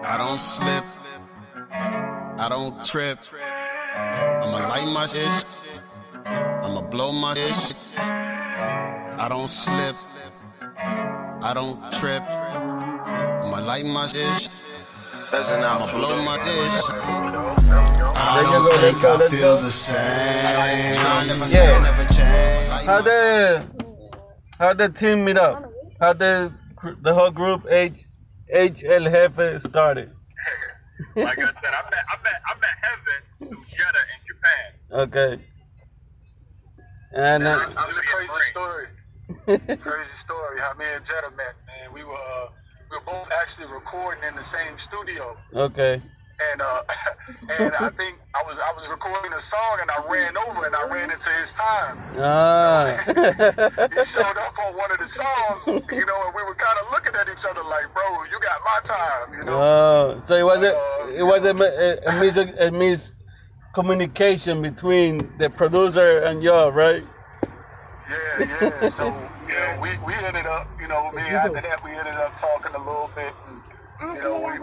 I don't slip, I don't trip. I'ma light my shit, I'ma blow my shit. I don't slip, I don't trip. I'ma light my shit, I'ma blow my dish. I don't think I feel the same. Yeah. How the team meet up? How the whole group Hjefe started? Like I said, I met Hjefe through Jeddah in Japan. Okay. And that's a crazy story. Crazy story. How me and Jeddah met, man. We were both actually recording in the same studio. Okay. And and I think I was recording a song and I ran over and I ran into his time. Ah. So he showed up on one of the songs, and we were kind of looking at each other like, bro, you got my time, Oh, so it was a miscommunication between the producer and y'all, right? Yeah. So we ended up, after that we ended up talking a little bit. And,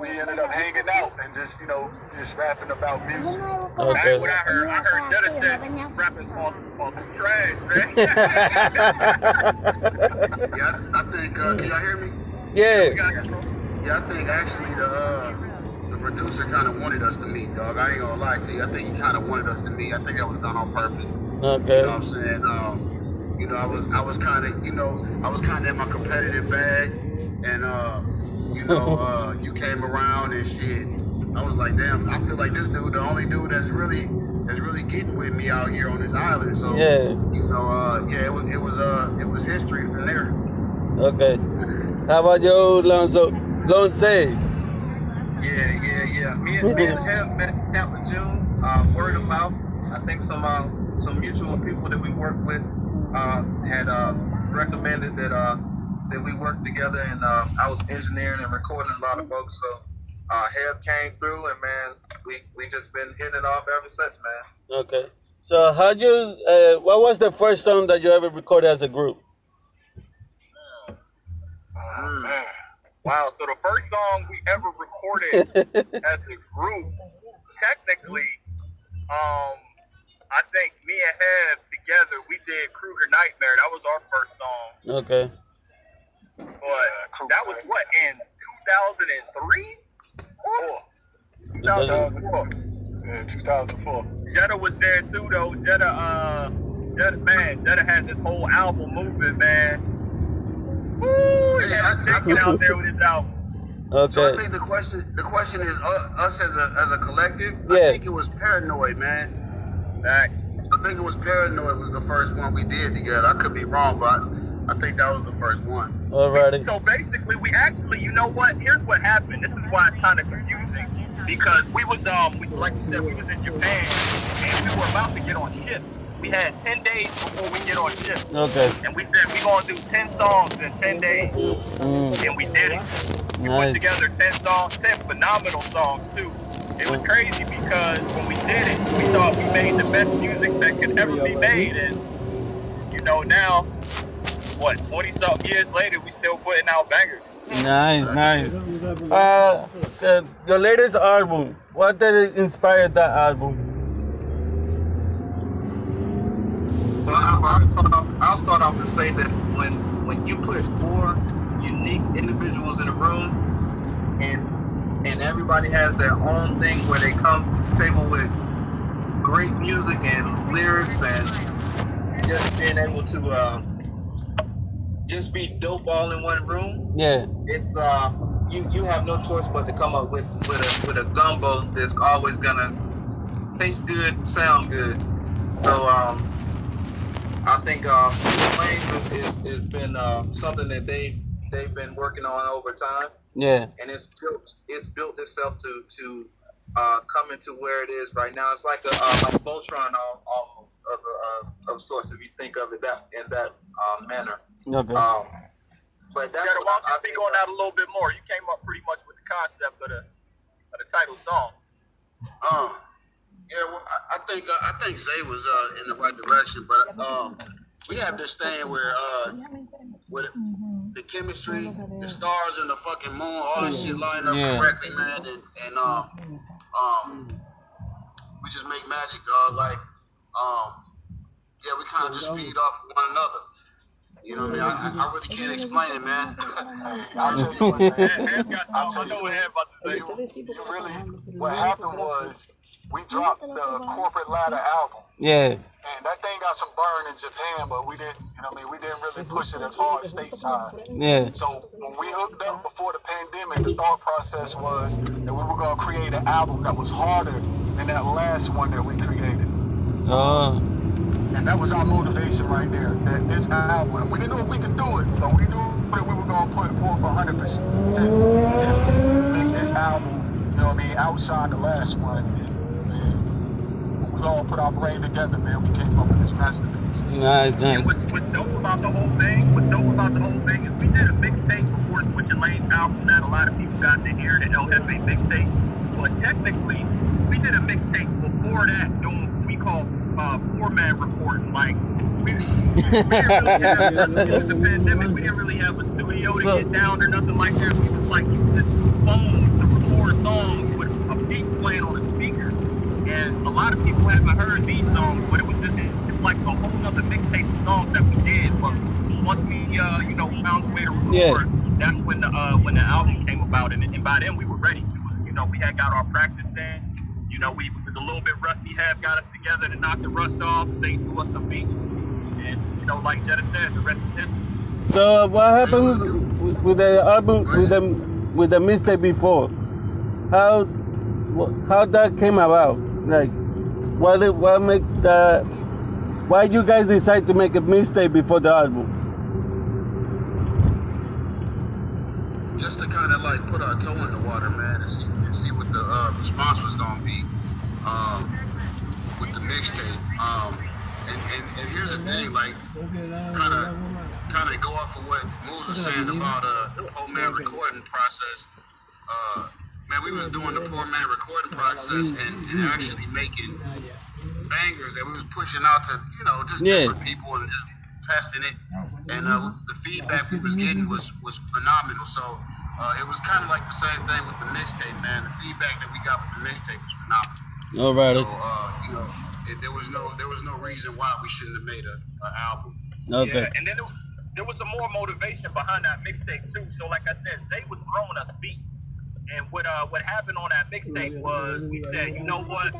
we ended up hanging out and just rapping about music. Okay. What I heard Jeddah said rapping on some trash, man. Yeah, I think, can y'all hear me? Yeah. Yeah, I think actually the producer kind of wanted us to meet, dog. I ain't gonna lie to you. I think he kind of wanted us to meet. I think that was done on purpose. Okay. You know what I'm saying? I was kind of in my competitive bag, and you came around and shit. I was like, damn, I feel like this dude, the only dude that's really getting with me out here on this island. So yeah, it was history from there. Okay. How about you, Lonzo? Yeah. Me and Hev met at Camp in June. Word of mouth. I think some mutual people that we work with had recommended that we work together, and I was engineering and recording a lot of folks. So Hev came through, and man, we just been hitting it off ever since, man. Okay. So what was the first song that you ever recorded as a group? Wow, so the first song we ever recorded as a group, technically, I think me and Hev together, we did Kruger Nightmare. That was our first song. Okay. But that was what, in 2003? 2004. Yeah, 2004. Jeddah was there too, though. Jeddah has this whole album moving, man. Woo, he had taken out there with his album. Okay. So I think the question is us as a collective. Yeah. I think it was Paranoid, man. Facts. I think it was Paranoid was the first one we did together. I could be wrong, but I think that was the first one. Alrighty. So basically, we actually, you know what? Here's what happened. This is why it's kind of confusing, because we was like you said, we was in Japan and we were about to get on shift. We had 10 days before we get on shift. Okay. And we said we're gonna do 10 songs in 10 days, and we did it. We put together 10 songs, 10 phenomenal songs too. It was crazy because when we did it, we thought we made the best music that could ever be made, and now, what, 20-something years later, we still putting out bangers. Nice. Your latest album, what did inspire that album? Well, I'll start off and say that when you put 4 unique individuals in a room, and everybody has their own thing where they come to the table with great music and lyrics and just being able to just be dope all in one room. Yeah. It's you have no choice but to come up with a gumbo that's always gonna taste good, sound good. So I think Flames has been something that they've been working on over time. Yeah. And it's built itself to come into where it is right now. It's like a Voltron almost of sorts, if you think of it in that manner. Okay. But that's what I'll be going out a little bit more. You came up pretty much with the concept of the title song. Yeah, well, I think Zay was in the right direction, but we have this thing where the chemistry, the stars and the fucking moon, all this shit lined up correctly, man. And we just make magic, dog. Like, yeah, we kind of just feed off one another. You know what I mean? I really can't explain it, man. I'll tell you what, man. I'll tell you what Hef about to say. You really, what happened was we dropped the Corporate Ladder album. Yeah. And that thing got some burn in Japan, but we didn't, you know what I mean? We didn't really push it as hard stateside. Yeah. So when we hooked up before the pandemic, the thought process was that we were going to create an album that was harder than that last one that we created. Oh. And that was our motivation right there. That this album, we didn't know if we could do it, but we knew that we were going to put forth 100% effort, make this album, you know what I mean, outshine the last one. And when we all put our brain together, man, we came up with this masterpiece. Nice. And what's dope about the whole thing, is we did a mixtape before Switching Lanes album that a lot of people got to hear, the Hjefe mixtape. But technically, we did a mixtape before that doing what we call four-man recording. Like, we didn't really have, it was the pandemic, we didn't really have a studio to get down or nothing like that. We was like using this phones to record songs with a beat playing on a speaker. And a lot of people haven't heard these songs, but it was just, it's like a whole other mixtape of songs that we did. But once we, found a way to record, that's when the album came about. And by then we were ready. We had got our practice in. We was a little bit rusty. Have got us together to knock the rust off. They threw us some beats, and like Jetta said, the rest is history. So what happened with the album, with the mistake before? How that came about? Like, why you guys decide to make a mistake before the album? Just to kind of like put our toe in the water, man, and see what the response was gonna be with the mixtape. And here's the thing, like, kind of go off of what Moose was saying about the poor man recording process. Man, we was doing the poor man recording process and actually making bangers that we was pushing out to just different people and just testing it, and the feedback we was getting was phenomenal. So it was kind of like the same thing with the mixtape, man. The feedback that we got with the mixtape was phenomenal. All right. So there was no reason why we shouldn't have made an album. Okay. Yeah, and then there was some more motivation behind that mixtape too. So like I said, Zay was throwing us beats, and what happened on that mixtape was we said, you know what?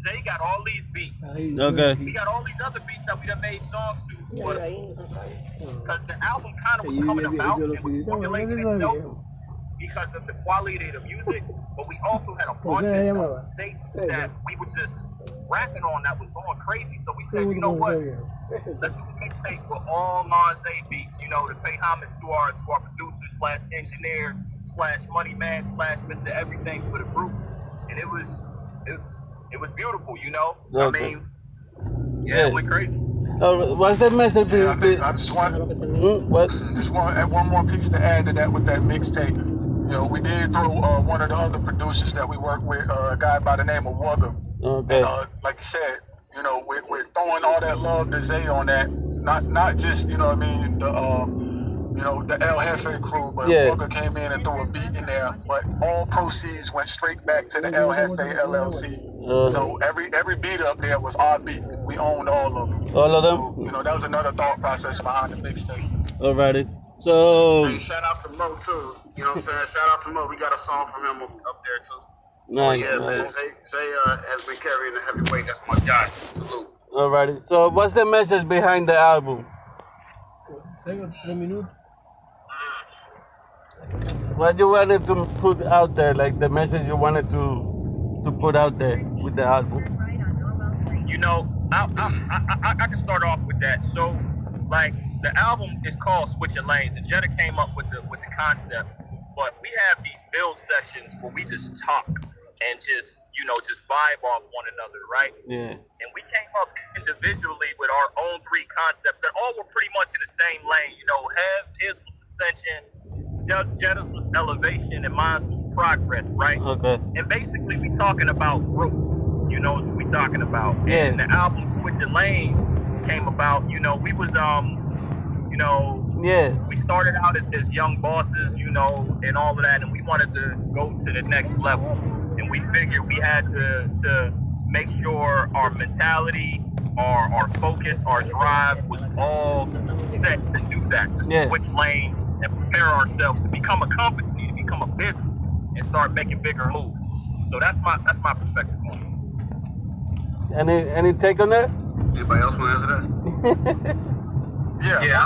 Zay got all these beats. Okay. He got all these other beats that we done made songs to. Because the album kind of was coming about and was formulating itself because of the quality of the music, but we also had a bunch of singles that we were just rapping on that was going crazy. So we said, you know what? Let's do a mixtape with all non-Zay beats, to pay homage to our producer / engineer / money man / Mr. Everything for the group. And it was beautiful, Okay. I mean, it went crazy. What's the message? I just want one more piece to add to that with that mixtape. We did throw one of the other producers that we work with, a guy by the name of Wugger. Okay. And like you said, we're throwing all that love to Zay on that. Not just the El Hjefe crew, but Wugger came in and threw a beat in there. But all proceeds went straight back to the El Hjefe LLC. So every beat up there was our beat. We owned all of them. All of them? So, that was another thought process behind the mixtape. Alrighty. So. Hey, shout out to Mo too. You know what I'm saying? Shout out to Mo. We got a song from him up there too. Nice. Man. Zay has been carrying the heavyweight. That's my guy. Salute. Alrighty. So what's the message behind the album? What you wanted to put out there, like the message you wanted to put out there with the album? I can start off with that. So, like, the album is called Switching Lanes, and Jetta came up with the concept. But we have these build sessions where we just talk and just vibe off one another, right? Yeah. And we came up individually with our own 3 concepts that all were pretty much in the same lane. His was ascension, Jetta's was elevation, and mine was progress, right? Okay. And basically, we talking about growth. What we talking about. Yeah. And the album Switching Lanes came about. We was we Yeah. We started out as young bosses, you know, and all of that, and we wanted to go to the next level. And we figured we had to make sure our mentality, our focus, our drive was all set to do that, to switch lanes and prepare ourselves to become a company, to become a business, and start making bigger moves. So that's my perspective on it. Any take on that? Anybody else want to answer that? Yeah,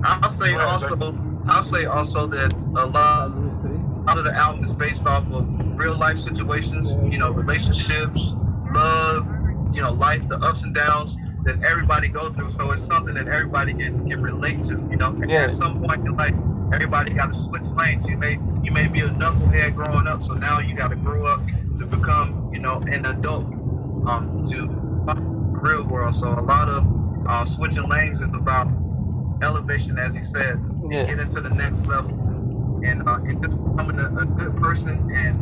I'll say also that a lot of the album is based off of real life situations, you know, relationships, love, you know, life, the ups and downs that everybody go through. So it's something that everybody can relate to, you know. At some point in life, everybody got to switch lanes. You may be a knucklehead growing up, so now you got to grow up to become, you know, an adult, to the real world. So a lot of switching lanes is about elevation, as he said, and get into the next level, and just becoming a good person, and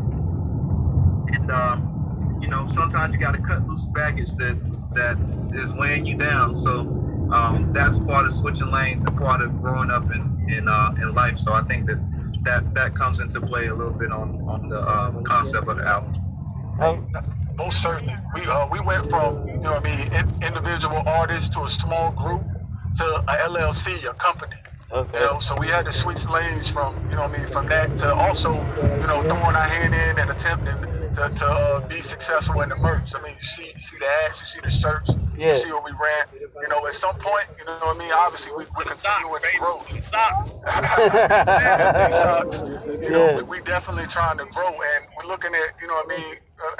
you know, sometimes you got to cut loose baggage that is weighing you down. So that's part of switching lanes and part of growing up in life. So I think that comes into play a little bit on the concept of the album. Most certainly. We went from, you know what I mean, individual artists to a small group to a LLC, a company. Okay. You know, so we had to switch lanes from, you know what I mean, from that to also, you know, throwing our hand in and attempting to be successful in the merch. I mean, you see the ads, you see the shirts, you see what we ran. You know, at some point, you know what I mean, obviously we continue with the growth. Socks. You know, we definitely trying to grow, and we're looking at, you know what I mean,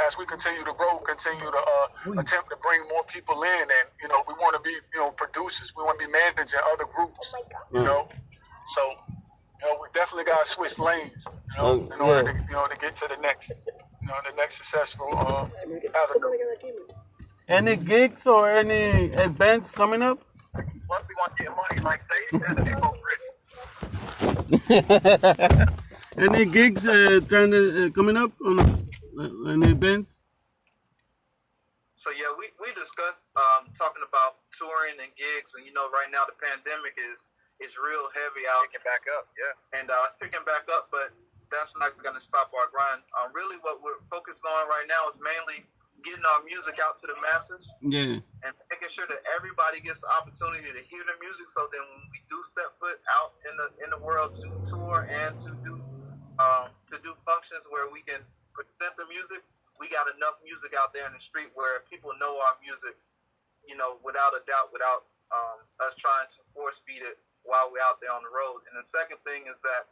as we continue to grow, continue to attempt to bring more people in, and, you know, we want to be, you know, producers. We want to be managing other groups, you know. So, you know, we definitely got to switch lanes, you know, in order to, you know, to get to the next, you know, the next successful avenue. Any gigs or any events coming up? Plus, we want to get money like they rich. Any gigs coming up on any events? So yeah, we discussed talking about touring and gigs, and you know, right now the pandemic is real heavy out. Picking back up, yeah. And it's picking back up, but that's not going to stop our grind. Really, what we're focused on right now is mainly getting our music out to the masses. Yeah. And making sure that everybody gets the opportunity to hear the music, so then when we do step foot out in the world to tour and to do functions where we can present the music, we got enough music out there in the street where people know our music, you know, without a doubt, without us trying to force feed it while we're out there on the road. And the second thing is that,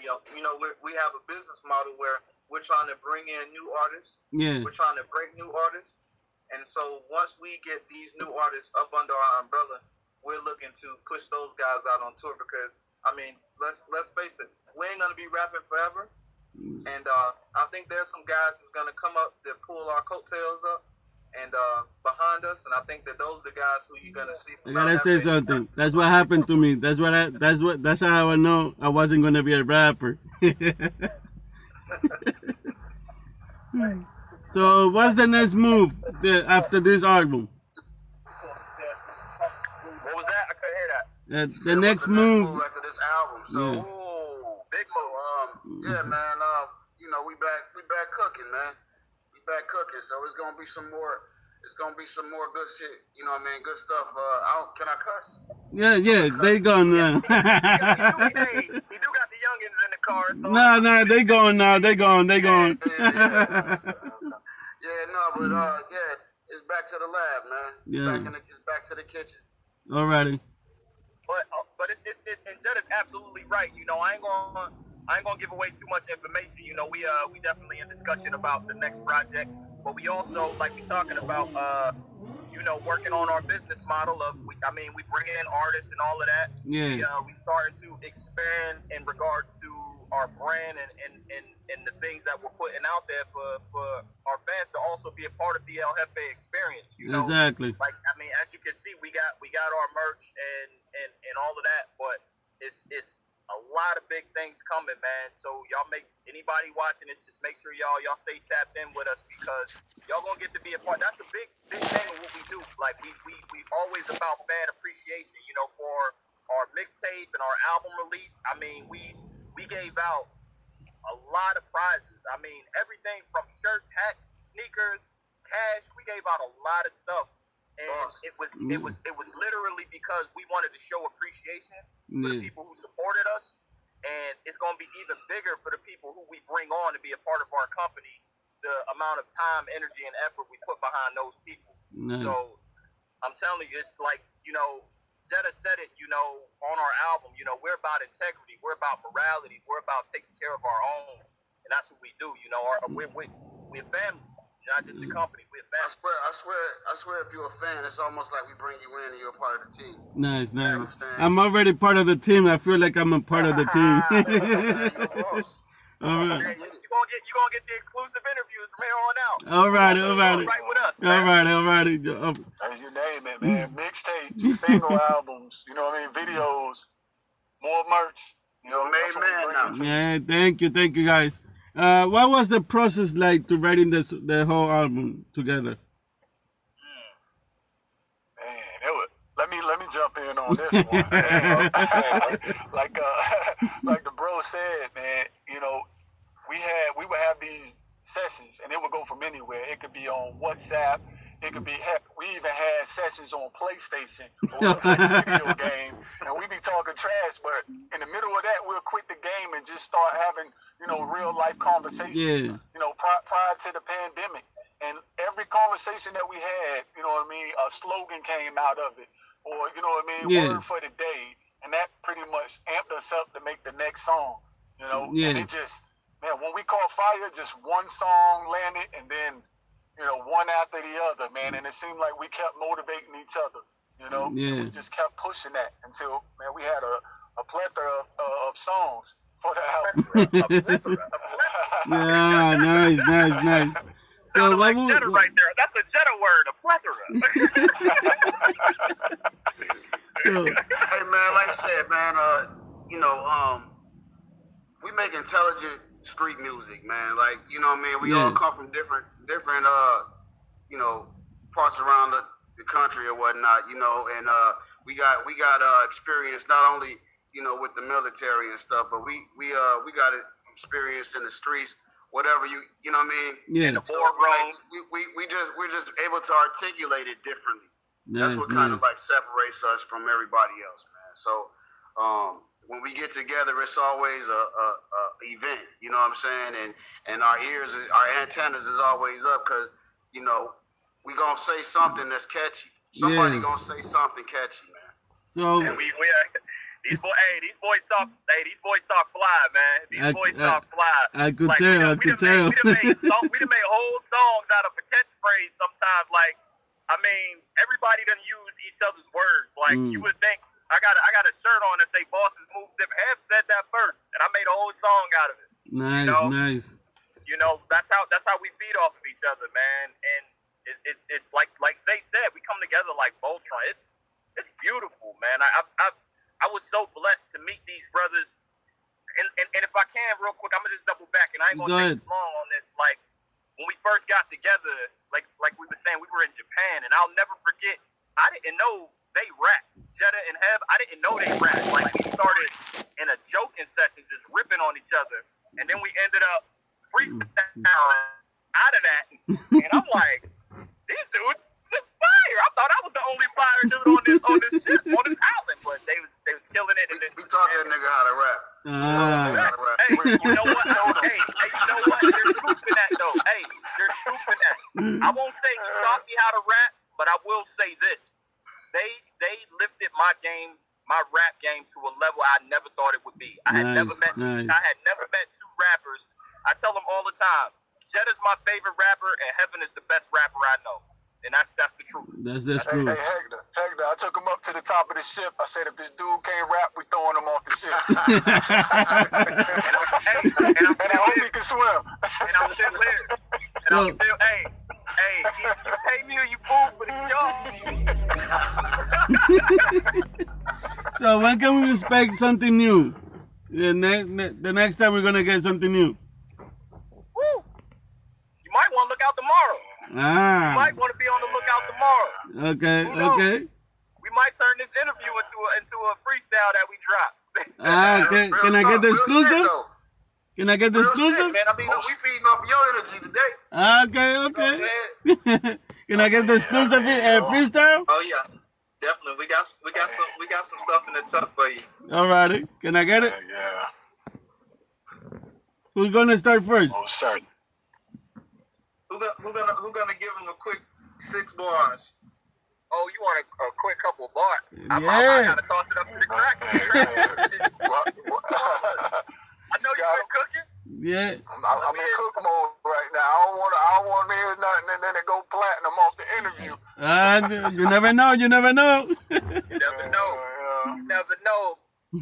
you know, we have a business model where we're trying to bring in new artists. Yeah. We're trying to break new artists. And so once we get these new artists up under our umbrella, we're looking to push those guys out on tour, because, I mean, let's face it, we ain't going to be rapping forever. And I think there's some guys that's going to come up that pull our coattails up and behind us, and I think that those are the guys who you're gonna see. I gotta say something. That's what happened to me. That's how I know I wasn't gonna be a rapper. So what's the next move after this album? What was that? I couldn't hear that. The next move after this album. So, big move. Yeah, man. You know, we back cooking, man. Back cooking, so it's gonna be some more good shit, you know what I mean, good stuff. Can I cuss? Yeah, they gone now. He do got the youngins in the car, so No, they gone now, they gone. Yeah, it's back to the lab, man. It's back to the kitchen. Alrighty. But and Jed is absolutely right. You know, I ain't gonna give away too much information. You know, we definitely in discussion about the next project, but we also, like we talking about, you know, working on our business model of, we bring in artists and all of that. Yeah. We starting to expand in regards to our brand and the things that we're putting out there for our fans to also be a part of the El Hjefe experience. You know, exactly. Like, I mean, as you can see, we got our merch and all of that, but it's a lot of big things coming, man. So y'all anybody watching this, just make sure y'all stay tapped in with us, because y'all gonna get to be a part. That's a big thing of what we do. Like we always about fan appreciation, you know, for our mixtape and our album release, I mean, we gave out a lot of prizes. I mean, everything from shirts, hats, sneakers, cash. We gave out a lot of stuff, and it was literally because we wanted to show appreciation for the people who supported us, and it's gonna be even bigger for the people who we bring on to be a part of our company. The amount of time, energy, and effort we put behind those people. So I'm telling you, it's like, you know, Jetta said it, you know, on our album, you know, we're about integrity, we're about morality, we're about taking care of our own, and that's what we do, you know. We're family, not just a company, we're family. I swear, if you're a fan, it's almost like we bring you in and you're a part of the team. Nice. I'm already part of the team. I feel like I'm a part of the team. All right. You're gonna get the exclusive interviews from here on out. All right. Right with us, man. All right. As you name it, man. Mixtapes, single albums, you know what I mean, videos, more merch. You know, made man now. Yeah, thank you guys. What was the process like to writing the whole album together? Man, let me jump in on this one. like the bro said, man, you know, we would have these sessions, and it would go from anywhere. It could be on WhatsApp. It could be, heck, we even had sessions on PlayStation or a video game, and we be talking trash, but in the middle of that, we'll quit the game and just start having, you know, real life conversations, you know, prior to the pandemic. And every conversation that we had, you know what I mean, a slogan came out of it, or, you know what I mean, word for the day, and that pretty much amped us up to make the next song, you know, and it just, man, when we caught fire, just one song landed, and then, you know, one after the other, man, and it seemed like we kept motivating each other, you know, and we just kept pushing that until, man, we had a plethora of songs for the album. A plethora. Yeah, nice. Sounded like Jetta right there. That's a Jetta word, a plethora. Hey, man, like I said, man, you know, we make intelligent street music, man. Like, you know what I mean? We all come from different, you know, parts around the country or whatnot, you know, and we got experience not only, you know, with the military and stuff, but we got experience in the streets, whatever you know what I mean? In the boardroom. We're just able to articulate it differently. That's what kind of like separates us from everybody else, man. So when we get together, it's always a event, you know what I'm saying? And our antennas is always up, because, you know, we gonna say something that's catchy. Somebody gonna say something catchy, man. So and these boys talk fly, man. These boys talk fly. I could tell. We done made whole songs out of a catchphrase sometimes. Like, I mean, everybody done use each other's words. Like, you would think, I got a shirt on that say "Bosses Move Different." Hef said that first, and I made a whole song out of it. Nice. You know, that's how we feed off of each other, man. And it's like Zay said, we come together like Voltron. It's beautiful, man. I was so blessed to meet these brothers. And if I can, real quick, I'm gonna just double back, and I ain't gonna take too long on this. Like, when we first got together, like we were saying, we were in Japan, and I'll never forget. I didn't know they rap. Jetta and Hef, I didn't know they rap. Like, we started in a joking session, just ripping on each other, and then we ended up freestyling out of that. And I'm like, these dudes, this fire. I thought I was the only fire dude on this island, but they was killing it. And we taught that nigga how to rap. Hey, you know what? You know what? There's truth in that, though. Hey, there's truth in that. I won't say he taught me how to rap, but I will say this. They lifted my rap game to a level I never thought it would be. I had never met two rappers. I tell them all the time, Jetta's my favorite rapper, and Heaven is the best rapper I know. And that's the truth. That's true. Hey, Hector, I took him up to the top of the ship. I said, if this dude can't rap, we throwing him off the ship. and I hope he can swim. And I'm still here. And I'm still, hey, you pay me or you fool for the show. So when can we expect something new? The next time we're gonna get something new. Woo! You might want to look out tomorrow. You might want to be on the lookout tomorrow. Okay. We might turn this interview into a freestyle that we drop. Can I get the exclusive? Can I get the exclusive? Man, I mean, we feeding off your energy today. Okay. Can I get the exclusive freestyle? Oh yeah, definitely. We got some stuff in the tuck for you. Alrighty. Can I get it? Yeah. Who's gonna start first? Oh, certain. Who gonna give him a quick 6 bars? Oh, you want a quick couple of bars? I gotta toss it up to the crack. I know you been cooking. Yeah. I'm in cook mode right now. I don't want to hear nothing and then it go platinum off the interview. You never know. You never know.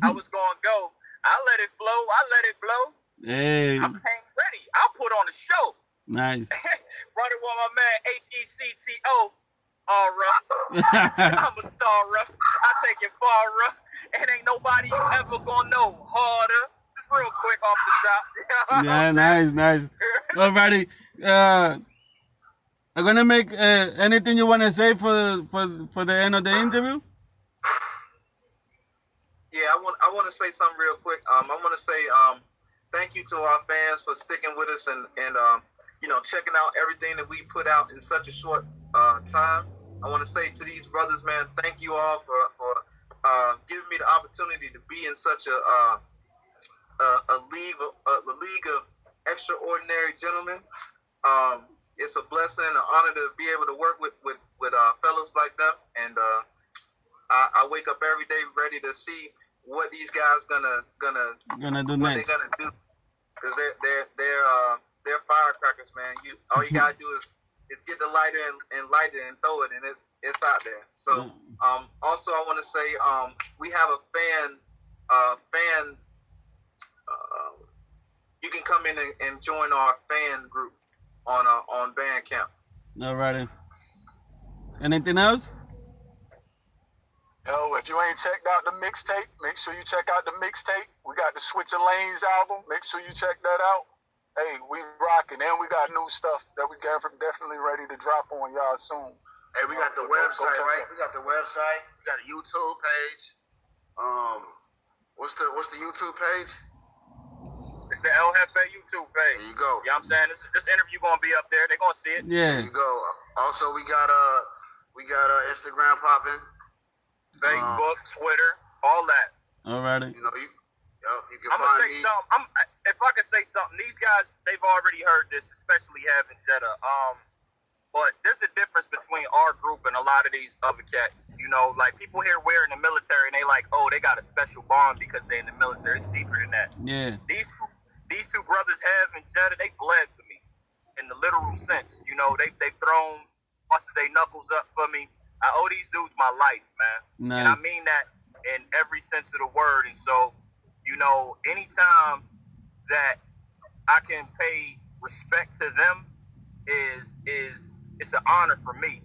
I was gonna go. I let it flow. Hey. I'm ready. I'll put on a show. Nice. Running with my man Hecto. I'm a star, rough. I take it far, rough. And ain't nobody ever gonna know harder. Just real quick off the top. Yeah, nice. Alrighty. I'm gonna make anything you wanna say for the end of the interview. Yeah, I want to say something real quick. I want to say thank you to our fans for sticking with us and checking out everything that we put out in such a short time. I want to say to these brothers, man, thank you all for giving me the opportunity to be in such a league of extraordinary gentlemen. It's a blessing, an honor to be able to work with fellows like them, and I wake up every day ready to see what these guys gonna do what next. They're gonna do, because they're firecrackers, man. All you gotta do is get the lighter and light it and throw it, and it's out there. So also I want to say we have a fan. You can come in and join our fan group on Bandcamp. Alrighty. Anything else? Yo, if you ain't checked out the mixtape, make sure you check out the mixtape. We got the Switching Lanes album. Make sure you check that out. Hey, we rocking, and we got new stuff that we definitely ready to drop on y'all soon. Hey, we got the website, right? We got the website. We got a YouTube page. What's the YouTube page? It's the Hjefe YouTube page. There you go. You know what I'm saying? This interview gonna be up there. They're gonna see it. Yeah. There you go. Also, we got Instagram popping. Facebook, Twitter, all that. Alrighty. You can I'm find gonna say me. something. If I can say something, these guys, they've already heard this, especially having Jetta. But there's a difference between our group and a lot of these other cats. Like people here we're in the military and they like, oh, they got a special bond because they're in the military. It's deeper than that. Yeah. These two brothers, Hjefe and Jetta, they bled for me in the literal sense. They've thrown busted their knuckles up for me. I owe these dudes my life, man. Nice. And I mean that in every sense of the word. And so, anytime that I can pay respect to them it's an honor for me.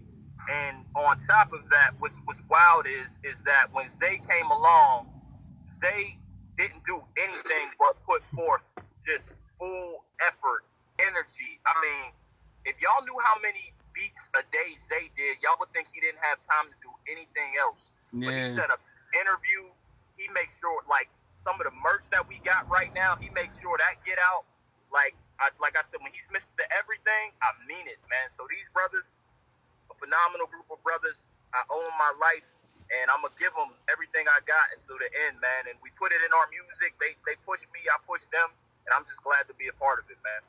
And on top of that, what's wild is that when Zay came along, Zay didn't do anything but put forth just full effort, energy. I mean, if y'all knew how many beats a day Zay did, y'all would think he didn't have time to do anything else. Yeah. When he set up interview, he makes sure, like, some of the merch that we got right now, he makes sure that get out. Like I said, when he's Mr. Everything, I mean it, man. So these brothers, a phenomenal group of brothers, I owe them my life, and I'm going to give them everything I got until the end, man. And we put it in our music. They push me, I push them, and I'm just glad to be a part of it, man.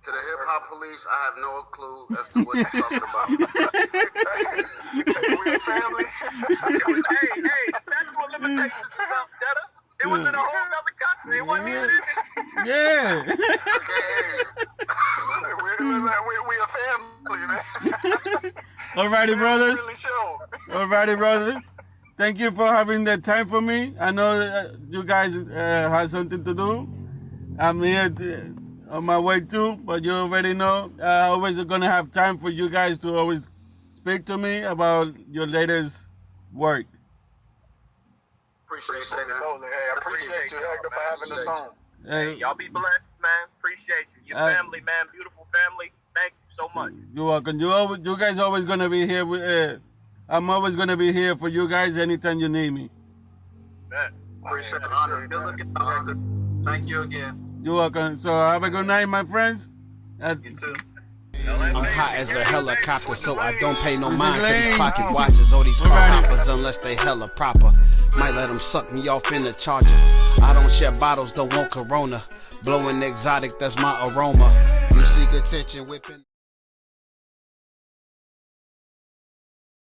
To the hip hop police, I have no clue as to what you're talking about. We a family. Hey, statute of limitations or something, Jetta. It was in a whole other country. It wasn't even in it. Yeah. We a family, man. Alrighty, brothers. Really show. Alrighty, brothers. Thank you for having the time for me. I know you guys have something to do. I'm here on my way too, but you already know I always gonna have time for you guys to always speak to me about your latest work. Appreciate it. Hey, I appreciate you, Hector, for having us on. Hey, y'all be blessed, man. Appreciate you. Your family, man. Beautiful family. Thank you so much. You're welcome. You guys always gonna be here with, I'm always going to be here for you guys anytime you need me. Appreciate the honor. Good looking out, Hector. Thank you again. You're welcome. So have a good night, my friends. You too. I'm hot as a helicopter, so I don't pay no mind to these pocket watchers or these car hoppers unless they hella proper. Might let them suck me off in the charger. I don't share bottles, don't want Corona. Blowing exotic, that's my aroma. You seek attention, whipping.